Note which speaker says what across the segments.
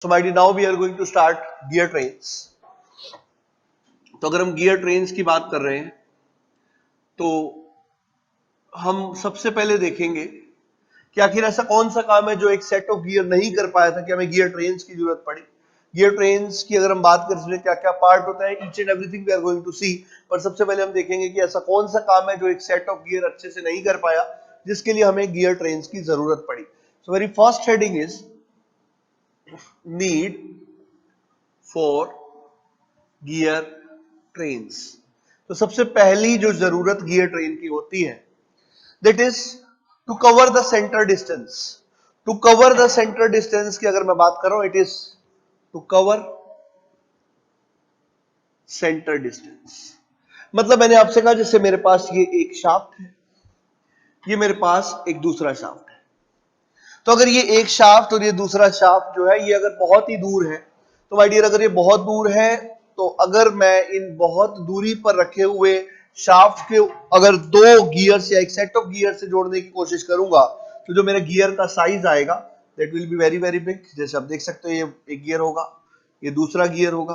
Speaker 1: So my dear, now we are going to start gear trains. तो अगर हम gear trains की बात कर रहे हैं तो हम सबसे पहले देखेंगे कि आखिर ऐसा कौन सा काम है जो एक सेट ऑफ गियर नहीं कर पाया था कि हमें गियर ट्रेन्स की जरूरत पड़ी। गियर ट्रेन्स की अगर हम बात करें इसमें क्या क्या पार्ट होता है, each and everything we are going to see. पर सबसे पहले हम देखेंगे कि ऐसा कौन सा काम है जो एक सेट ऑफ गियर अच्छे से नहीं कर पाया जिसके लिए हमें गियर ट्रेन्स की जरूरत पड़ी। So very first heading is need for gear trains. तो सबसे पहली जो जरूरत गियर ट्रेन की होती है that is to cover the centre distance. To cover the centre distance की अगर मैं बात कर रहा हूं, it is to cover centre distance. मतलब मैंने आपसे कहा जैसे मेरे पास ये एक शाफ्ट है, ये मेरे पास एक दूसरा शाफ्ट है। तो अगर ये एक शाफ्ट और ये दूसरा शाफ्ट जो है ये अगर बहुत ही दूर है तो माय डियर, अगर ये बहुत दूर है तो अगर मैं इन बहुत दूरी पर रखे हुए शाफ्ट के अगर दो गियर्स या एक सेट ऑफ गियर से जोड़ने की कोशिश करूंगा तो जो मेरे गियर का साइज आएगा that will be very very big. जैसे आप देख सकते हो ये एक गियर होगा, ये दूसरा गियर होगा।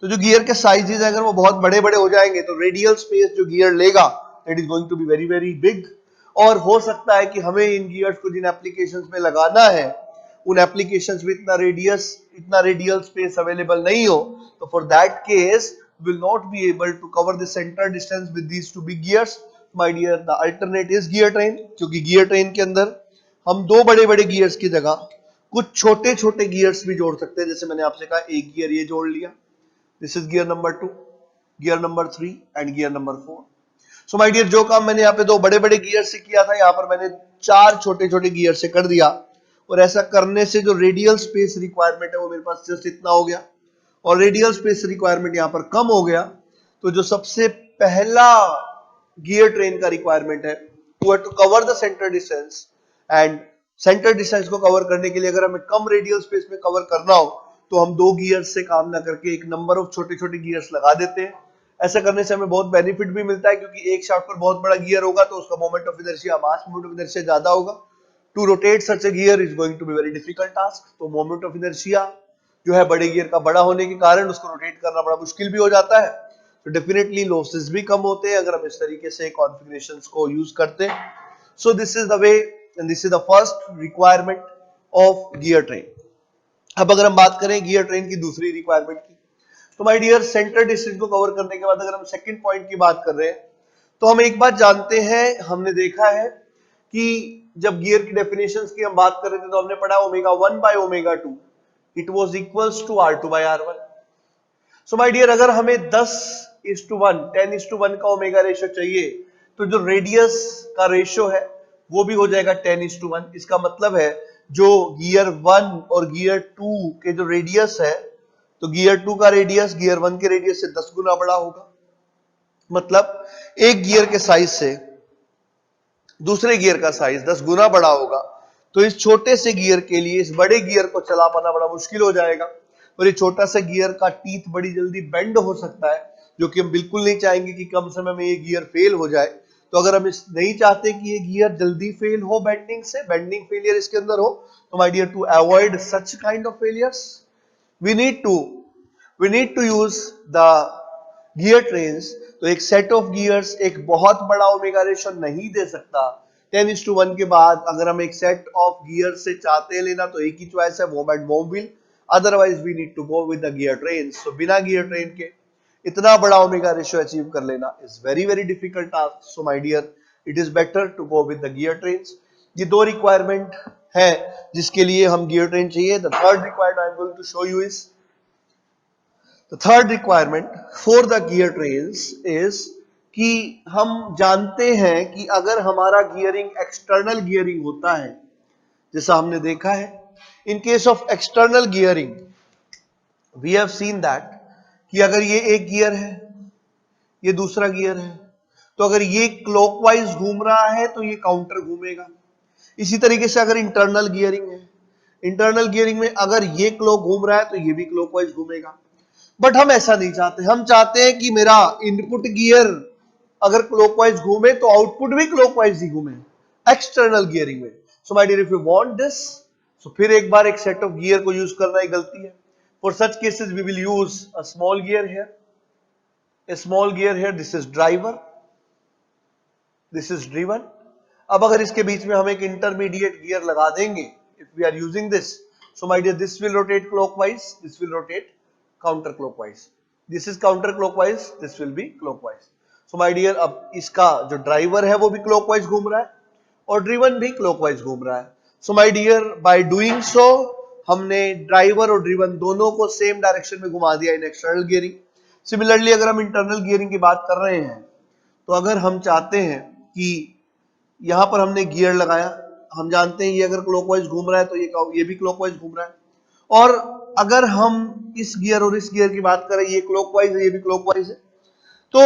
Speaker 1: तो जो गियर के साइजेस अगर वो बहुत बड़े बड़े हो जाएंगे तो रेडियल स्पेस जो गियर लेगा that is going to be very very big. और हो सकता है कि हमें इन गियर्स को जिन एप्लीकेशंस में लगाना है उन एप्लीकेशंस में इतना रेडियल स्पेस अवेलेबल नहीं हो। तो for that case will not be able to cover the center distance with these two big gears. My dear, the alternate is gear train, क्योंकि गियर ट्रेन के अंदर हम दो बड़े बड़े गियर्स की जगह कुछ छोटे छोटे गियर्स भी जोड़ सकते हैं। जैसे मैंने आपसे कहा एक गियर ये जोड़ लिया, this is gear number 2, gear number 3 and gear number 4। So my dear, जो काम मैंने यहाँ पे दो बड़े बड़े गियर से किया था यहाँ पर मैंने चार छोटे छोटे गियर से कर दिया। और ऐसा करने से जो रेडियल स्पेस रिक्वायरमेंट है वो मेरे पास जस्ट इतना हो गया और रेडियल स्पेस रिक्वायरमेंट यहां पर कम हो गया। तो जो सबसे पहला गियर ट्रेन का रिक्वायरमेंट है वो है to cover the centre distance. And centre distance को कवर करने के लिए अगर हमें कम रेडियल स्पेस में कवर करना हो तो हम दो गियर्स से काम ना करके एक नंबर ऑफ छोटे छोटे गियर्स लगा देते हैं। ऐसा करने से हमें बहुत बेनिफिट भी मिलता है क्योंकि एक शाफ्ट पर बहुत बड़ा गियर होगा तो उसका moment of inertia mass moment of inertia ज्यादा होगा। To rotate such a gear is going to be very difficult task. तो मोमेंट ऑफ इनर्शिया जो है बड़े गियर का बड़ा होने के कारण उसको रोटेट करना बड़ा मुश्किल भी हो जाता है। तो डेफिनेटली लॉसेस भी कम होते हैं अगर हम इस तरीके से कॉन्फ़िगरेशंस को यूज करते हैं। So this is the way and this is the first requirement of gear train. अब अगर हम बात करें गियर ट्रेन की दूसरी रिक्वायरमेंट की तो माय डियर, सेंटर डिस्टेंस को कवर करने के बाद अगर हम सेकंड पॉइंट की बात कर रहे हैं तो हम एक बात जानते हैं, हमने देखा है कि जब गियर की डेफिनेशंस की हम बात कर रहे थे तो हमने पढ़ा omega 1 by omega 2 it was equals to R2 by R1. So my dear, अगर हमें 10:1 10:1 का ओमेगा रेशियो चाहिए तो जो रेडियस का रेशियो है वो भी हो जाएगा 10:1। इसका मतलब है जो गियर 1 और गियर 2 के जो रेडियस है तो गियर 2 का रेडियस गियर 1 के रेडियस से 10 गुना बड़ा होगा। मतलब एक गियर के साइज से दूसरे गियर का साइज 10 गुना बड़ा होगा। तो इस छोटे से गियर के लिए इस बड़े गियर को चला पाना बड़ा मुश्किल हो जाएगा और ये छोटा सा गियर का टीथ बड़ी जल्दी बेंड हो सकता है, जो कि हम बिल्कुल नहीं चाहेंगे कि कम समय में ये गियर फेल हो जाए। तो अगर हम इस नहीं चाहते कि ये गियर जल्दी फेल हो बेंडिंग से, बेंडिंग फेलियर इसके अंदर हो, तो my dear, to avoid such kind of failures we need to use the gear trains. तो एक सेट ऑफ गियर्स एक बहुत बड़ा ओमेगा रेशियो नहीं दे सकता। 10:1 के बाद अगर हम एक सेट ऑफ गियर से चाहते हैं लेना तो एक ही चॉइस है, worm and worm wheel. Otherwise we need to go with the gear train. So बिना गियर ट्रेन के इतना बड़ा ओमेगा रेशियो अचीव कर लेना is very very difficult task. So my dear, it is better to go with the gear trains. ये दो requirement है जिसके लिए हम गियर ट्रेन चाहिए। The third requirement I am going to show you is The third requirement for the gear trains is कि हम जानते हैं कि अगर हमारा गियरिंग एक्सटर्नल गियरिंग होता है, जैसा हमने देखा है in case of external gearing we have seen that कि अगर ये एक गियर है, ये दूसरा गियर है, तो अगर ये क्लॉकवाइज घूम रहा है तो ये काउंटर घूमेगा। इसी तरीके से अगर इंटरनल गियरिंग है, इंटरनल गियरिंग में अगर ये क्लॉक घूम रहा है तो ये भी क्लॉकवाइज घूमेगा। बट हम ऐसा नहीं चाहते, हम चाहते हैं कि मेरा इनपुट गियर अगर क्लॉकवाइज घूमे तो आउटपुट भी क्लॉकवाइज ही घूमे एक्सटर्नल गियरिंग में। So my dear, if you want this so फिर एक बार एक सेट ऑफ गियर को यूज करना एक गलती है. For such cases we will use a small gear here, a small gear here, this is driver, this is driven. अब अगर इसके बीच में हम एक इंटरमीडिएट गियर लगा देंगे, if we are using this, so my dear, this will rotate clockwise, this will rotate counterclockwise. This is counterclockwise, this will be clockwise. So my dear, अब इसका जो ड्राइवर है वो भी क्लॉकवाइज घूम रहा है और ड्रिवन भी क्लॉकवाइज घूम रहा है. So my dear, by doing so, हमने ड्राइवर और ड्रिवन दोनों को सेम डायरेक्शन में घुमा दिया इन एक्सटर्नल गियरिंग. सिमिलरली अगर हम इंटरनल गियरिंग की बात कर रहे हैं, तो अगर हम चाहते हैं कि यहां पर हमने गियर लगाया, हम जानते हैं ये अगर क्लॉकवाइज घूम रहा है तो ये भी क्लॉकवाइज घूम रहा है, और अगर हम इस गियर और इस गियर की बात करें, ये क्लॉकवाइज है, ये भी क्लॉकवाइज है, तो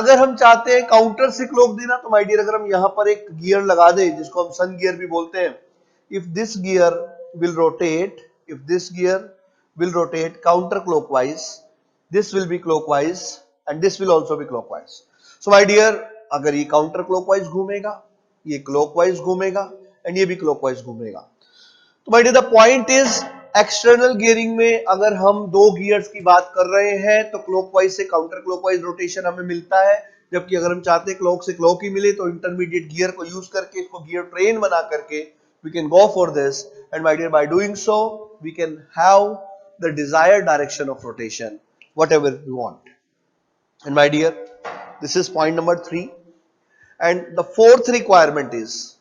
Speaker 1: अगर हम चाहते हैं काउंटर से क्लॉक देना, तो माय डियर अगर हम यहां पर एक गियर लगा दें जिसको हम सन गियर भी बोलते हैं, if this gear will rotate counter clockwise, this will be clockwise and this will also be clockwise. So my dear, अगर ये counter clockwise घूमेगा, ये clockwise घूमेगा and ये भी clockwise घूमेगा. तो my dear, the point is external gearing में अगर हम दो gears की बात कर रहे हैं तो clockwise से counter clockwise rotation हमें मिलता है, जबकि अगर हम चाहते हैं clock से clock ही मिले तो intermediate gear को use करके इसको gear train बना करके we can go for this, and my dear, by doing so we can have the desired direction of rotation whatever we want. And my dear, this is point number 3, and the fourth requirement is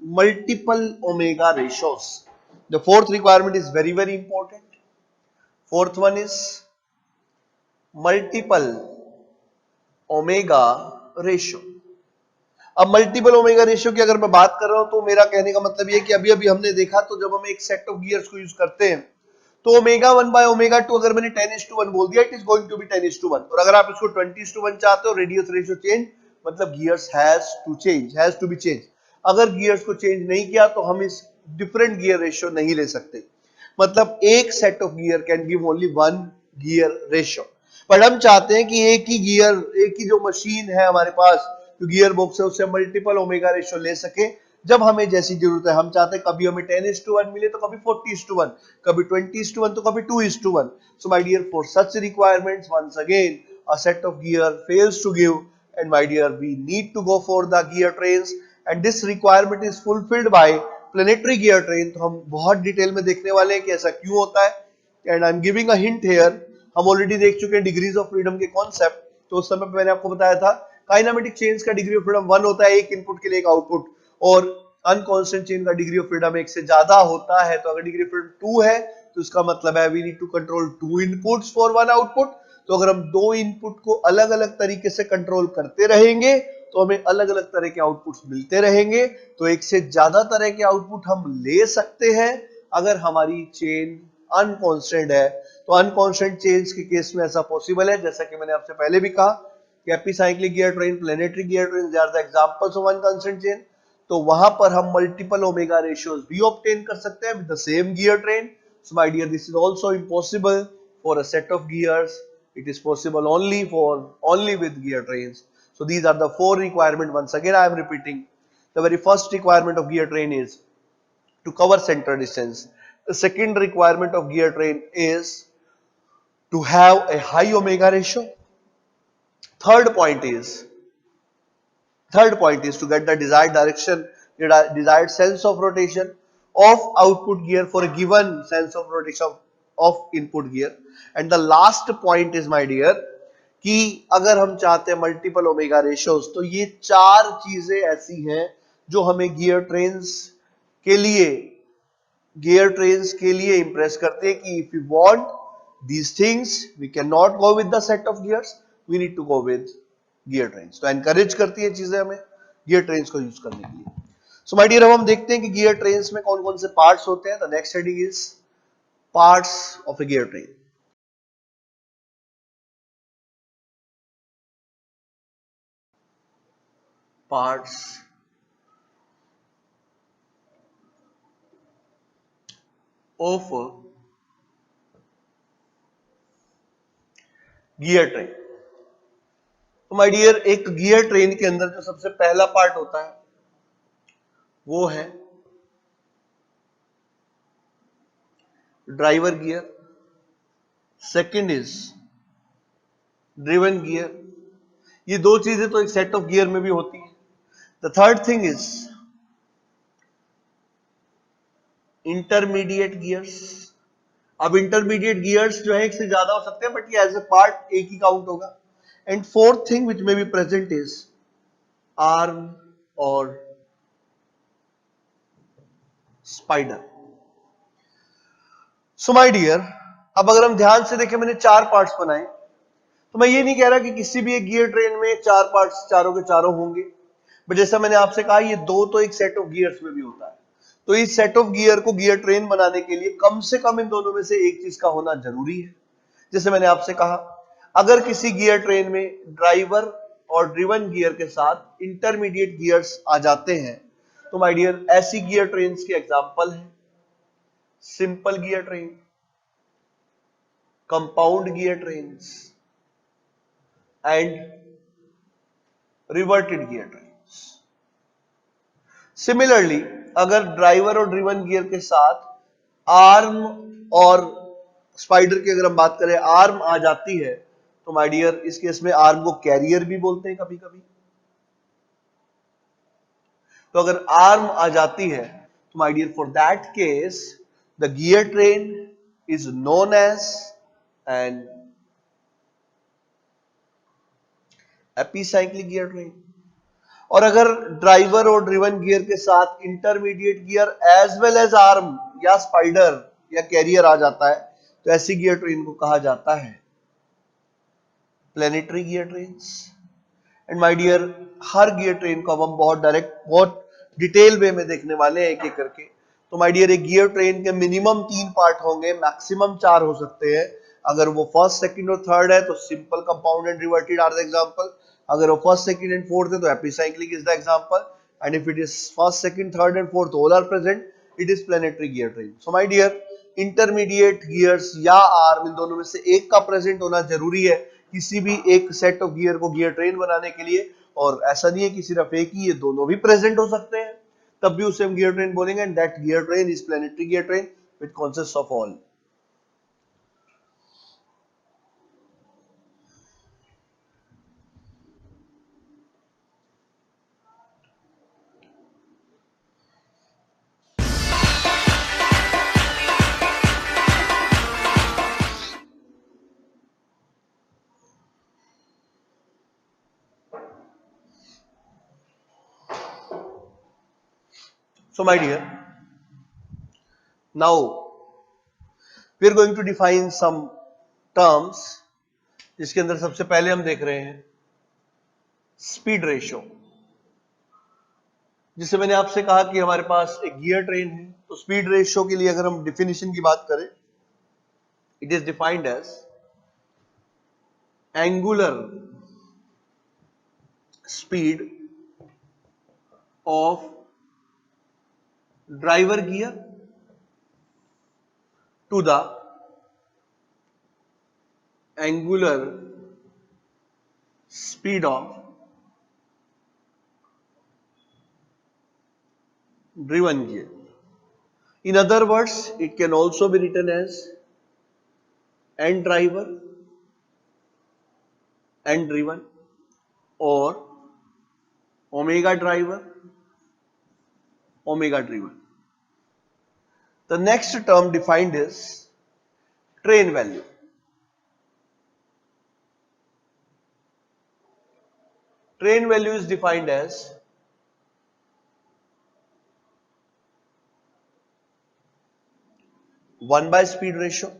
Speaker 1: multiple omega ratios. The fourth requirement is very very important. Fourth one is multiple omega ratio. अब multiple omega ratio की अगर मैं बात कर रहा हूं, तो मेरा कहने का मतलब ये कि अभी अभी हमने देखा, तो जब हम एक सेट ऑफ गियर्स को यूज करते हैं तो ओमेगा 1 बाय ओमेगा 2 अगर मैंने 10:1 बोल दिया, it is going to be 10:1. और अगर आप इसको 20:1 चाहते हो, रेडियस रेशियो चेंज, मतलब gears has to be change. अगर गियर्स को चेंज नहीं किया तो हम इस डिफरेंट गियर रेशियो नहीं ले सकते. मतलब एक set of gear can give only one gear ratio. पर हम चाहते हैं कि एक ही जो मशीन है हमारे पास, जो गियर बॉक्स है, उससे मल्टीपल ओमेगा रेशियो ले सके जब हमें जैसी जरूरत है. हम चाहते हैं कभी हमें 10:1 मिले तो कभी 40:1, कभी 20:1 तो कभी 2:1. So my dear, for such requirements, once again a set of gear fails to give, and my dear, we need to go for the gear trains, and this requirement is fulfilled by planetary gear train. तो हम बहुत detail में देखने वाले हैं कि ऐसा क्यों होता है, and I'm giving a hint here. हम ऑलरेडी देख चुके हैं डिग्रीज ऑफ फ्रीडम के कॉन्सेप्ट. तो उस समय मैंने आपको बताया था काइनेमेटिक चेंज का डिग्री ऑफ फ्रीडम 1 होता है, एक इनपुट के लिए एक आउटपुट, और अनकॉन्स्टेंट चेन का डिग्री ऑफ फ्रीडम 1 से ज्यादा होता है. तो अगर डिग्री ऑफ फ्रीडम 2 है तो इसका मतलब है we need to control 2 inputs for 1 output. तो अगर हम 2 इनपुट को अलग अलग तरीके से कंट्रोल करते रहेंगे तो हमें अलग अलग तरह के आउटपुट्स मिलते रहेंगे. तो एक से ज्यादा तरह के आउटपुट हम ले सकते हैं अगर हमारी चेन अनकॉन्स्टेंट है. तो अनकॉन्स्टेंट चेन्स के केस में ऐसा पॉसिबल है, जैसा कि मैंने आपसे पहले भी कहा कि epicyclic gear train, planetary gear train, they are the examples of unconstant chain. तो वहां पर हम मल्टीपल ओमेगा रेशियोज भी ऑब्टेन कर सकते हैं with the same gear train. So my dear, this is also impossible for a set of gears. It is possible only with gear trains. So these are the 4 requirements. Once again I am repeating. The very first requirement of gear train is to cover center distance. The second requirement of gear train is to have a high omega ratio. Third point is to get the desired direction, the desired sense of rotation of output gear for a given sense of rotation of input gear. And the last point is, my dear, कि अगर हम चाहते हैं multiple omega ratios, तो ये 4 चीजें ऐसी हैं जो हमें गियर ट्रेन्स के लिए इंप्रेस करते हैं कि if you want these things, we cannot go with the set of gears, we need to go with gear trains. तो encourage करती है चीजें हमें gear trains को यूज करने के लिए. So my dear, अब हम देखते हैं कि gear trains में कौन कौन से parts होते हैं. The next heading is parts of a gear train. Parts of a gear train. तो माय डियर, एक गियर ट्रेन के अंदर जो सबसे पहला पार्ट होता है वो है driver gear, second is driven gear. ये दो चीजें तो एक सेट ऑफ गियर में भी होती है। The third thing is intermediate gears. अब इंटरमीडिएट गियर्स जो है एक से ज्यादा हो सकते हैं, बट ये एज ए पार्ट एक ही काउंट होगा। And fourth thing which may be present is arm और स्पाइडर। सो माय डियर, अब अगर हम ध्यान से देखें, मैंने 4 पार्ट्स बनाए, तो मैं ये नहीं कह रहा कि किसी भी एक गियर ट्रेन में 4 पार्ट्स चारों के चारों होंगे, बट जैसा मैंने आपसे कहा, ये दो तो एक सेट ऑफ गियर्स में भी होता है। तो इस सेट ऑफ गियर को गियर ट्रेन बनाने के लिए कम से कम इन दोनों में से एक चीज का होना जरूरी है। जैसे मैंने आपसे कहा, अगर किसी गियर ट्रेन में ड्राइवर और ड्रिवन गियर के साथ इंटरमीडिएट गियर्स आ जाते हैं, तो माय डियर ऐसी गियर ट्रेन के एग्जांपल है simple gear train, compound gear train and reverted gear train. Similarly, अगर ड्राइवर और ड्रिवन गियर के साथ आर्म और स्पाइडर की अगर हम बात करें, आर्म आ जाती है, तो माय डियर इस केस में आर्म को कैरियर भी बोलते हैं कभी कभी। तो अगर आर्म आ जाती है, तो my dear for that case the gear train is known as an epicyclic gear train. और अगर ड्राइवर और ड्रिवन गियर के साथ intermediate gear as well as arm या स्पाइडर या कैरियर आ जाता है, तो ऐसी गियर ट्रेन को कहा जाता है planetary gear trains. And my dear, हर गियर ट्रेन को अब हम बहुत डायरेक्ट, बहुत डिटेल वे में देखने वाले हैं एक एक करके। तो माय डियर, एक गियर ट्रेन के मिनिमम 3 पार्ट होंगे, मैक्सिमम 4 हो सकते हैं। अगर वो फर्स्ट, सेकंड और थर्ड है तो simple, compound and reverted are the example. अगर वो फर्स्ट, सेकंड एंड फोर्थ है तो epicyclic is the example. And if it is first, second, third and fourth all are present, it is planetary gear train. So my dear, intermediate gears या arm, इन दोनों में से एक का present होना जरूरी है किसी भी एक सेट ऑफ गियर को गियर ट्रेन बनाने के लिए। और ऐसा नहीं है कि सिर्फ एक ही, ये दोनों भी प्रेजेंट हो सकते हैं, तब भी उसे हम गियर ट्रेन बोलेंगे। And that gear train is planetary gear train which consist of all. So my dear, now we are going to define some terms, जिसके अंदर सबसे पहले हम देख रहे हैं स्पीड रेशियो। जिससे मैंने आपसे कहा कि हमारे पास एक गियर ट्रेन है, तो स्पीड रेशियो के लिए अगर हम डिफिनेशन की बात करें, it is defined as angular speed of driver gear to the angular speed of driven gear. In other words, it can also be written as N driver, N driven, or omega driver, omega driven. The next term defined is train value. Train value is defined as one by speed ratio.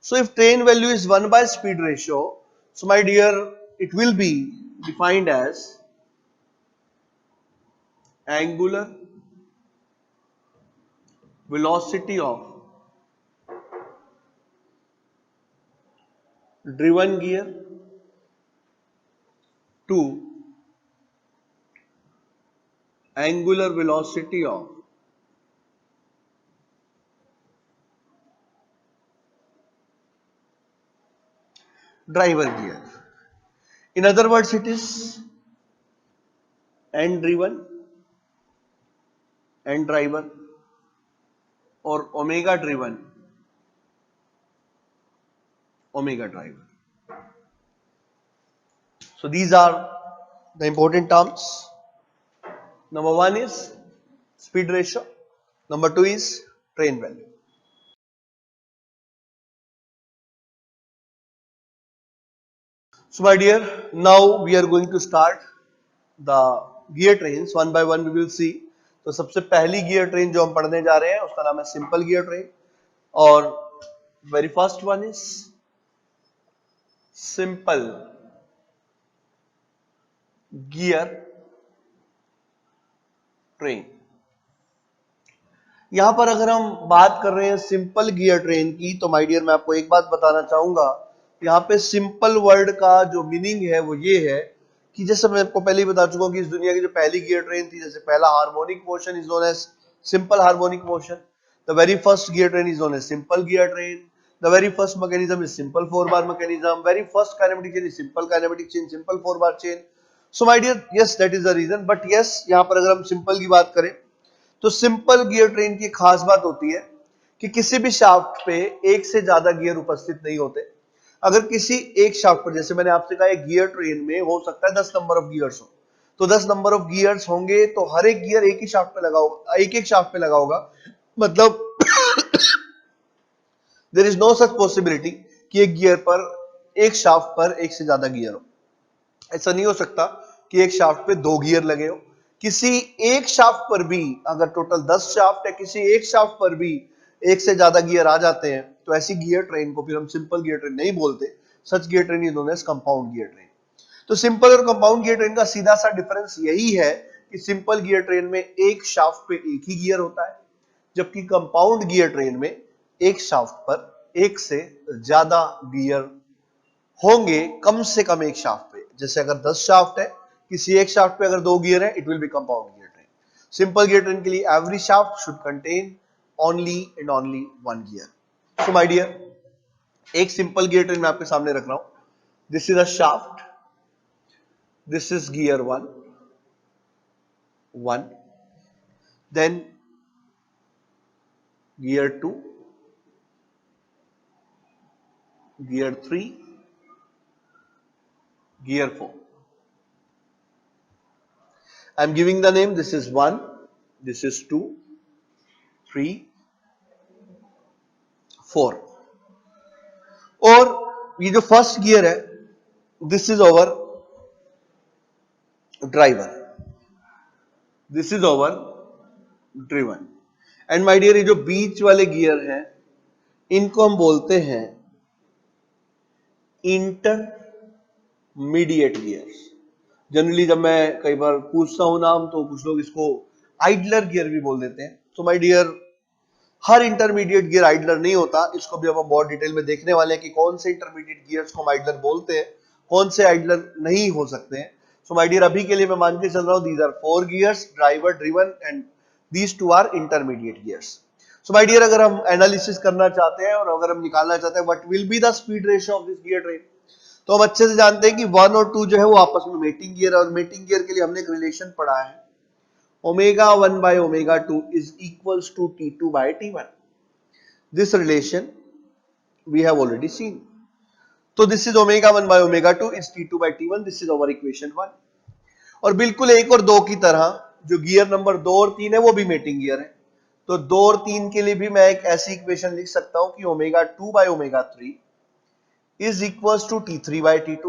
Speaker 1: So if train value is 1 by speed ratio, so my dear, it will be defined as angular velocity of driven gear to angular velocity of driver gear. In other words, it is N driven, N driver, or omega driven, omega driver. So these are the important terms. Number one is speed ratio. Number two is train value. So my dear, now we are going to start the gear trains one by one. We will see. तो सबसे पहली gear train जो हम पढ़ने जा रहे हैं उसका नाम है सिंपल गियर ट्रेन, और very first one is simple gear train. यहां पर अगर हम बात कर रहे हैं सिंपल गियर ट्रेन की, तो माय डियर मैं आपको एक बात बताना चाहूंगा. यहाँ पे सिंपल वर्ड का जो मीनिंग है वो ये है कि जैसे मैं आपको पहले ही बता चुका हूं कि इस दुनिया की जो पहली गियर ट्रेन थी, जैसे पहला harmonic motion is known as simple harmonic motion. The very first gear train is known as simple gear train. The very first mechanism is simple 4-bar mechanism. Very first kinematic chain is simple kinematic chain, simple 4-bar chain. So my dear, yes that is the reason. But yes, यहाँ पर अगर हम simple की बात करें तो simple gear train की खास बात होती है कि किसी भी शाफ्ट पे एक से ज्यादा गियर उपस्थित नहीं होते. अगर किसी एक शाफ्ट पर, जैसे मैंने आपसे कहा, एक गियर ट्रेन में हो सकता है 10 नंबर ऑफ गियर्स हो, तो 10 नंबर ऑफ गियर्स होंगे तो हर एक गियर एक ही शाफ्ट पे लगा होगा, एक शाफ्ट पे लगा होगा. मतलब there is no such possibility कि एक गियर पर, एक शाफ्ट पर एक से ज्यादा गियर हो. ऐसा नहीं हो सकता कि एक शाफ्ट पे 2 गियर लगे हो. किसी एक शाफ्ट पर भी अगर टोटल 10 शाफ्ट है, किसी एक शाफ्ट पर भी एक से ज्यादा गियर आ जाते हैं, तो ऐसी गियर ट्रेन को फिर हम सिंपल गियर ट्रेन नहीं बोलते. Such gear train is known as compound gear train. तो सिंपल और कंपाउंड गियर ट्रेन का सीधा सा डिफरेंस यही है कि सिंपल गियर ट्रेन में एक शाफ्ट पे एक ही गियर होता है, जबकि कंपाउंड गियर ट्रेन में एक शाफ्ट पर एक से ज्यादा गियर होंगे, कम से कम एक शाफ्ट पे. जैसे अगर 10 शाफ्ट है, किसी एक शाफ्ट पे अगर 2 गियर है, it will be compound gear train. Simple gear train के लिए every shaft should contain only and only 1 gear. So my dear, एक सिंपल गियर ट्रेन मैं आपके सामने रख रहा हूं. This is a shaft, this is gear 1, then gear 2, gear 3, gear 4. I'm giving the name. This is 1, this is 2, 3, 4. और ये जो फर्स्ट गियर है, this is over driver, this is over driven. And my dear, ये जो बीच वाले gear हैं, इनको हम बोलते हैं इंटरमीडिएट गियर्स. जनरली जब मैं कई बार पूछता हूं नाम, तो कुछ लोग इसको आइडलर गियर भी बोल देते हैं. तो माय डियर, हर इंटरमीडिएट गियर आइडलर नहीं होता. इसको भी हम बहुत डिटेल में देखने वाले हैं कि कौन से इंटरमीडिएट गियर्स को हम आइडलर बोलते हैं, कौन से आइडलर नहीं हो सकते हैं. सो माय डियर, अभी के लिए मैं मान के चल रहा हूं these are 4 gears, driver, driven, and these 2 are intermediate gears. So my dear, अगर हम एनालिसिस करना चाहते हैं और अगर हम निकालना चाहते हैं what will be the speed ratio of this gear train, तो हम अच्छे से जानते हैं कि 1 और 2 जो है वो आपस में मेटिंग गियर है. और मेटिंग गियर के लिए हमने एक रिलेशन पढ़ा है, omega 1 by omega 2 is equals to T2 by T1. This relation we have already seen. So this is omega 1 by omega 2 is T2 by T1. This is our equation 1. और बिल्कुल 1 और 2 की तरह जो गियर नंबर 2 और 3 है वो भी मेटिंग गियर है. तो 2 और 3 के लिए भी मैं एक ऐसी इक्वेशन लिख सकता हूं कि omega 2 by omega 3 is equals to T3 by T2.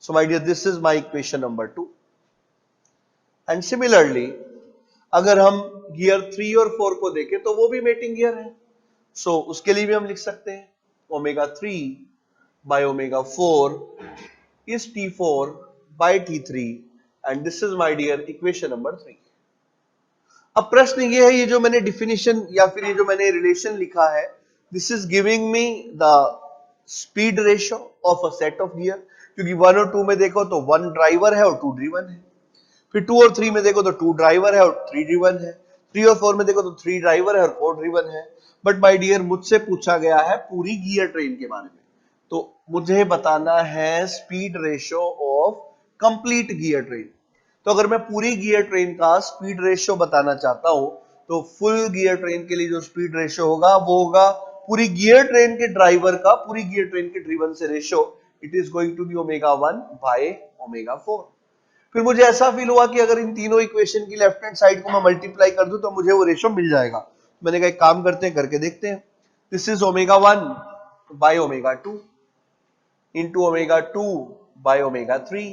Speaker 1: So my dear, this is my equation number 2. And similarly अगर हम गियर 3 और 4 को देखें तो वो भी मेटिंग गियर है. सो उसके लिए भी हम लिख सकते हैं omega 3 by omega 4 is T4 by T3, and this is my dear equation number 3. अब प्रश्न ये है, ये जो मैंने डिफिनेशन या फिर ये जो मैंने रिलेशन लिखा है, this is giving me the speed ratio of a set of gear. क्योंकि 1 और 2 में देखो तो 1 ड्राइवर है और 2 ड्रिवन है. फिर 2 और 3 में देखो तो 2 ड्राइवर है और 3 ड्रिवन है. 3 और 4 में देखो तो 3 ड्राइवर है और 4 ड्रिवन है. बट माय डियर, मुझसे पूछा गया है पूरी गियर ट्रेन के बारे में, तो मुझे बताना है speed ratio of complete gear train. तो अगर मैं पूरी गियर ट्रेन का स्पीड रेशियो बताना चाहता हूं, तो फुल गियर ट्रेन के लिए जो स्पीड रेशियो होगा वो होगा पूरी गियर ट्रेन के ड्राइवर का पूरी गियर ट्रेन के ड्रिवन से ratio it is going to be omega 1 by omega 4। फिर मुझे ऐसा फील हुआ कि अगर इन तीनों इक्वेशन की लेफ्ट हैंड साइड को मैं मल्टीप्लाई कर दूं तो मुझे वो रेशो मिल जाएगा। मैंने कहा एक काम करते हैं, करके देखते हैं। This is omega 1 by omega 2 into omega 2 by omega 3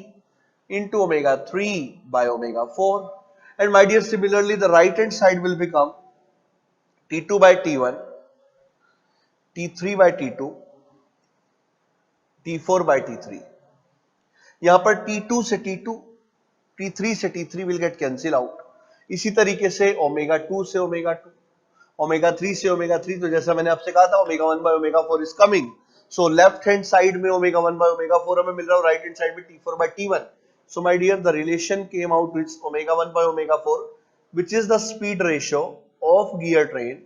Speaker 1: into omega 3 by omega 4, and my dear similarly the right hand side will become T2 by T1, T3 by T2, T4 by T3। यहां पर T2 से T2, T3 से T3 will get cancel out। इसी तरीके से omega 2 से omega 2, omega 3 से omega 3, तो जैसा मैंने आपसे कहा था omega 1 by omega 4 is coming। So left hand side में omega 1 by omega 4 हमें मिल रहा है, right hand side में T4 by T1। So my dear the relation came out with omega 1 by omega 4 which is the speed ratio of gear train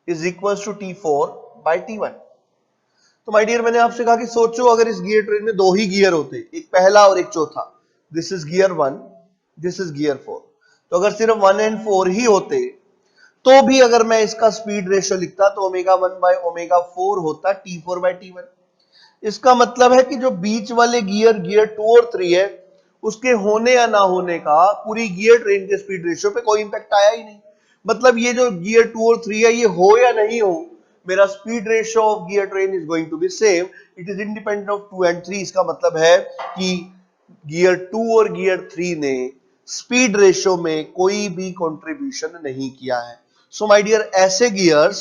Speaker 1: is equals to T4 by T1। तो my dear मैंने आपसे कहा कि सोचो अगर इस gear train में दो ही गियर होते, एक पहला और एक चौथा, this is gear 1, this is gear 4, तो अगर सिर्फ 1 and 4 ही होते तो भी अगर मैं इसका स्पीड रेशियो लिखता तो ओमेगा 1 बाय ओमेगा 4 होता T4 बाय T1। इसका मतलब है कि जो बीच वाले गियर 2 और 3 है उसके होने या ना होने का पूरी गियर ट्रेन के स्पीड रेशियो पे कोई इंपैक्ट आया ही नहीं। मतलब ये जो गियर 2 और 3 है ये हो या नहीं हो, मेरा speed ratio of gear train is going to be same, it is independent of 2 and 3। इसका मतलब है कि गियर 2 और गियर 3 ने स्पीड रेशियो में कोई भी कंट्रीब्यूशन नहीं किया है। सो माय डियर ऐसे गियर्स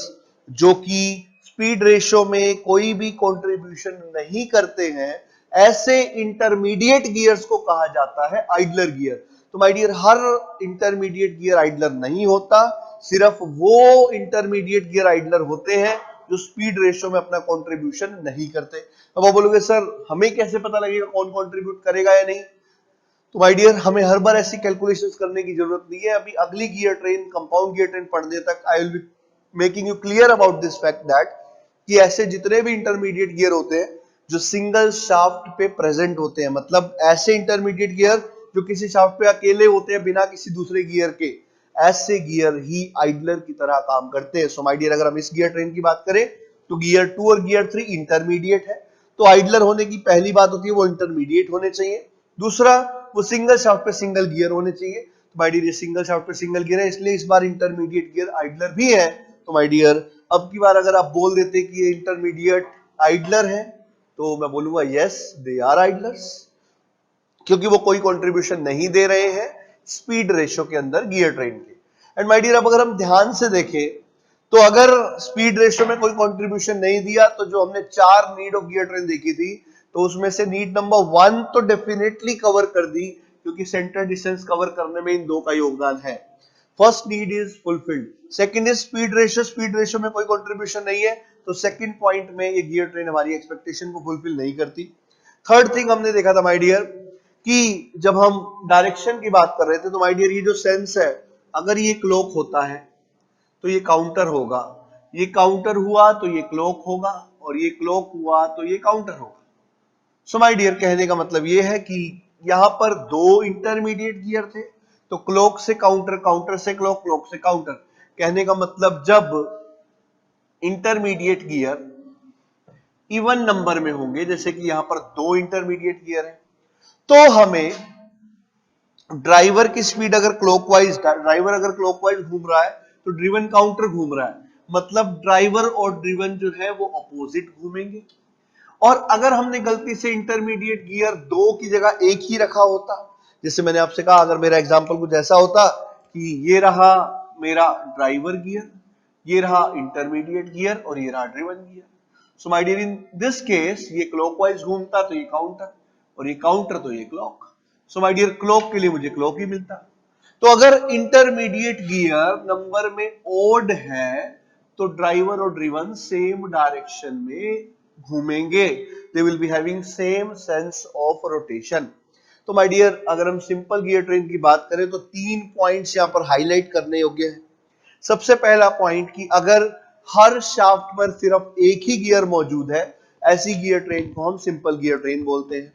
Speaker 1: जो कि स्पीड रेशियो में कोई भी कंट्रीब्यूशन नहीं करते हैं, ऐसे इंटरमीडिएट गियर्स को कहा जाता है आइडलर गियर। तो माय डियर हर इंटरमीडिएट गियर आइडलर नहीं होता, सिर्फ वो इंटरमीडिएट गियर आइडलर होते हैं जो स्पीड रेशियो में अपना कंट्रीब्यूशन नहीं करते। अब आप बोलोगे सर हमें कैसे पता लगेगा कौन कंट्रीब्यूट करेगा या नहीं? तो माय डियर हमें हर बार ऐसी कैलकुलेशंस करने की जरूरत नहीं है। अभी अगली gear train, compound gear train पढ़ने तक I will be making you clear about this fact that कि ऐसे जितने भी इंटरमीडिएट गियर होते हैं जो सिंगल शाफ्ट पे प्रेजेंट होते हैं, मतलब ऐसे इंटरमीडिएट गियर जो किसी शाफ्ट पे अकेले होते हैं बिना किसी दूसरे गियर के, ऐसे गियर ही आइडलर की तरह काम करते हैं। सो माय डियर अगर हम इस गियर ट्रेन की बात करें तो गियर 2 और गियर 3 इंटरमीडिएट है, तो आइडलर होने की पहली बात होती है वो इंटरमीडिएट होने चाहिए। दूसरा वो सिंगल शाफ्ट पे सिंगल गियर होने चाहिए। तो माय डियर ये सिंगल शाफ्ट पे सिंगल गियर है, इसलिए इस बार इंटरमीडिएट गियर आइडलर भी है। तो माय डियर अब की बार अगर आप बोल देते कि ये इंटरमीडिएट आइडलर है तो मैं बोलूंगा यस दे आर आइडलर्स, क्योंकि वो कोई कंट्रीब्यूशन नहीं दे रहे हैं स्पीड रेशियो के अंदर गियर ट्रेन के। एंड माय डियर अब अगर हम ध्यान से देखें तो अगर स्पीड रेशियो में कोई कंट्रीब्यूशन नहीं दिया तो जो हमने 4 नीड ऑफ गियर ट्रेन देखी थी तो उसमें से नीड नंबर 1 तो डेफिनेटली कवर कर दी, क्योंकि सेंटर डिस्टेंस कवर करने में इन दो का योगदान है। First need is fulfilled. Second is speed ratio में कोई कंट्रीब्यूशन नहीं है तो सेकंड पॉइंट में ये गियर ट्रेन हमारी एक्सपेक्टेशन को फुलफिल नहीं करती। थर्ड थिंग हमने देखा था माय डियर कि जब हम डायरेक्शन की बात कर रहे थे तो माय डियर ये जो सेंस है, अगर ये क्लॉक होता है तो ये काउंटर होगा, ये काउंटर हुआ तो ये क्लॉक होगा, और ये क्लॉक हुआ तो ये काउंटर होगा। सो माय डियर कहने का मतलब ये है कि यहां पर दो इंटरमीडिएट गियर थे, तो क्लॉक से काउंटर, काउंटर से क्लॉक, क्लॉक से काउंटर। कहने का मतलब जब इंटरमीडिएट गियर इवन नंबर में होंगे, जैसे कि यहां पर दो इंटरमीडिएट गियर है, तो हमें ड्राइवर की स्पीड अगर क्लॉकवाइज, ड्राइवर अगर क्लॉकवाइज घूम रहा है तो ड्रिवन काउंटर घूम रहा है, मतलब ड्राइवर और ड्रिवन जो है वो अपोजिट घूमेंगे। और अगर हमने गलती से इंटरमीडिएट गियर 2 की जगह एक ही रखा होता, जैसे मैंने आपसे कहा अगर मेरा एग्जांपल कुछ ऐसा होता कि ये रहा मेरा ड्राइवर गियर, ये रहा इंटरमीडिएट गियर और ये रहा driven gear. So my dear in this case ये क्लॉकवाइज घूमता तो ये काउंटर, और ये काउंटर तो ये clock. So my dear clock के लिए मुझे क्लॉक ही मिलता। तो अगर इंटरमीडिएट गियर नंबर में ओड है तो ड्राइवर और ड्रिवन सेम डायरेक्शन में घूमेंगे, they will be having same sense of rotation. तो माय डियर अगर हम सिंपल गियर ट्रेन की बात करें तो 3 पॉइंट्स यहां पर हाईलाइट करने योग्य है। सबसे पहला पॉइंट कि अगर हर शाफ्ट पर सिर्फ एक ही गियर मौजूद है, ऐसी गियर ट्रेन को हम सिंपल गियर ट्रेन बोलते हैं।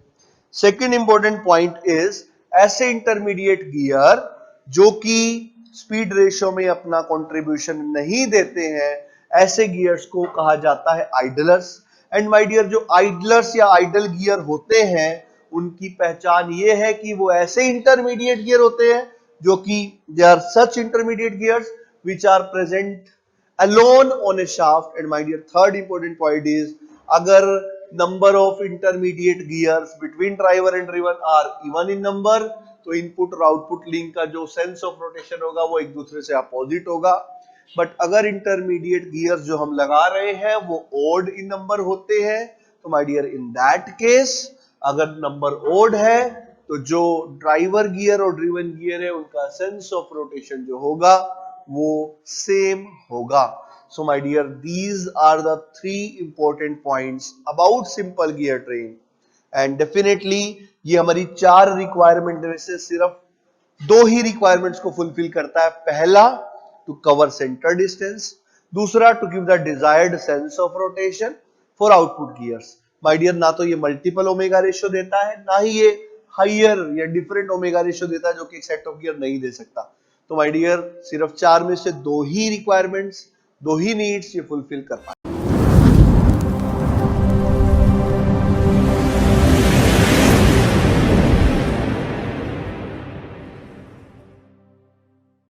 Speaker 1: सेकंड इंपॉर्टेंट पॉइंट इज ऐसे इंटरमीडिएट गियर जो कि स्पीड रेशियो में अपना कंट्रीब्यूशन नहीं देते हैं, ऐसे गियर्स को कहा जाता है आइडलर्स। एंड माय डियर, जो आइडलर्स या आइडल गियर होते हैं उनकी पहचान ये है कि वो ऐसे इंटरमीडिएट गियर होते हैं जो कि they are such intermediate gears which are present alone on a shaft. And my dear, third important point is, अगर number of intermediate gears between driver and driven are even in number, तो input और output link का जो sense of rotation होगा वो एक दूसरे से अपोजिट होगा। बट अगर इंटरमीडिएट गियर्स जो हम लगा रहे हैं वो ओड इन नंबर होते हैं, तो my dear in that case अगर नंबर ओड है तो जो ड्राइवर गियर और ड्रिवन गियर है उनका सेंस ऑफ रोटेशन जो होगा वो सेम होगा। So my dear, these are the 3 important points about simple gear train. And definitely ये हमारी 4 रिक्वायरमेंट में से सिर्फ 2 ही रिक्वायरमेंट्स को फुलफिल करता है। पहला, टू कवर सेंटर डिस्टेंस, दूसरा to give the desired sense of rotation for output gears. My dear, ना तो ये मल्टीपल ओमेगा रेशियो देता है, ना ही ये हायर या डिफरेंट ओमेगा रेशियो देता है जो कि एक सेट ऑफ गियर नहीं दे सकता। तो माय डियर, सिर्फ 4 में से 2 ही रिक्वायरमेंट्स, 2 ही नीड्स ये फुलफिल कर पाए।